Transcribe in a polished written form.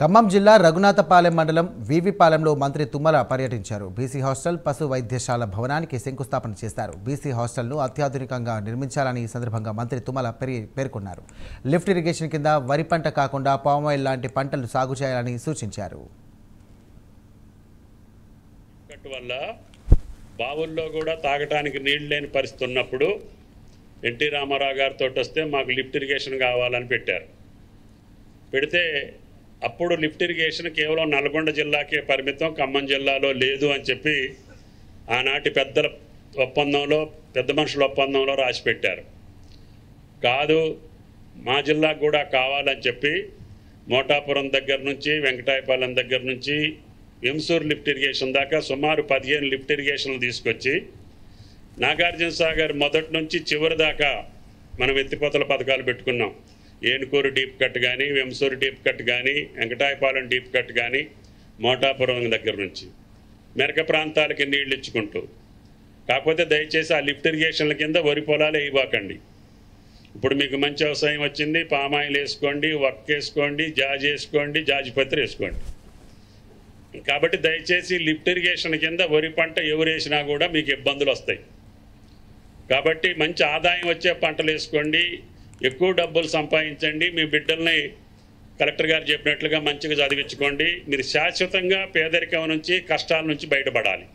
ఖమ్మం జిల్లా రఘునాథపాలెం మండలం వీవిపాలెంలో మంత్రి తుమ్మల పర్యటించారు. బీసీ హాస్టల్, పశు వైద్యశాల భవనానికి శంకుస్థాపన చేశారు. బీసీ హాస్టల్ను అత్యాధునికంగా నిర్మించాలని ఈ సందర్భంగా మంత్రి తుమ్మల పేర్కొన్నారు. లిఫ్ట్ ఇరిగేషన్ కింద వరి పంట కాకుండా పామాయిల్ లాంటి పంటలు సాగు చేయాలని సూచించారు. బావుల్లో కూడా తాగటానికి నీళ్లు లేని పరిస్థితి ఉన్నప్పుడు ఎన్టీ రామారావు గారితో వస్తే మాకు లిఫ్ట్ ఇరిగేషన్ కావాలని పెట్టారు. పెడితే అప్పుడు లిఫ్ట్ ఇరిగేషన్ కేవలం నల్గొండ జిల్లాకే పరిమితం, ఖమ్మం జిల్లాలో లేదు అని చెప్పి ఆనాటి పెద్ద మనుషుల ఒప్పందంలో రాసి పెట్టారు. కాదు, మా జిల్లాకు కూడా కావాలని చెప్పి మోటాపురం దగ్గర నుంచి వెంకటాయపాలెం దగ్గర నుంచి వెంసూరు లిఫ్ట్ ఇరిగేషన్ దాకా సుమారు 15 లిఫ్ట్ ఇరిగేషన్లు తీసుకొచ్చి నాగార్జున సాగర్ మొదటి నుంచి చివరి దాకా మనం ఎత్తిపోతల పథకాలు పెట్టుకున్నాం. ఏనుకూరు డీప్ కట్ కానీ, వెంసూరు డీప్ కట్ కానీ, వెంకటాయపాలెం డీప్ కట్ కానీ, మోటాపురం దగ్గర నుంచి మెరక ప్రాంతాలకి నీళ్ళు ఇచ్చుకుంటూ. కాకపోతే దయచేసి ఆ లిఫ్ట్ ఇరిగేషన్ల కింద వరి పొలాలే ఇవ్వకండి. ఇప్పుడు మీకు మంచి వ్యవసాయం వచ్చింది, పామాయిల్ వేసుకోండి, వక్ వేసుకోండి, జాజి వేసుకోండి, జాజిపత్రి వేసుకోండి. కాబట్టి దయచేసి లిఫ్ట్ ఇరిగేషన్ కింద వరి పంట ఎవరు వేసినా కూడా మీకు ఇబ్బందులు వస్తాయి. కాబట్టి మంచి ఆదాయం వచ్చే పంటలు వేసుకోండి, ఎక్కువ డబ్బులు సంపాదించండి, మీ బిడ్డల్ని కలెక్టర్ గారు చెప్పినట్లుగా మంచిగా చదివించుకోండి. మీరు శాశ్వతంగా పేదరికం నుంచి, కష్టాల నుంచి బయటపడాలి.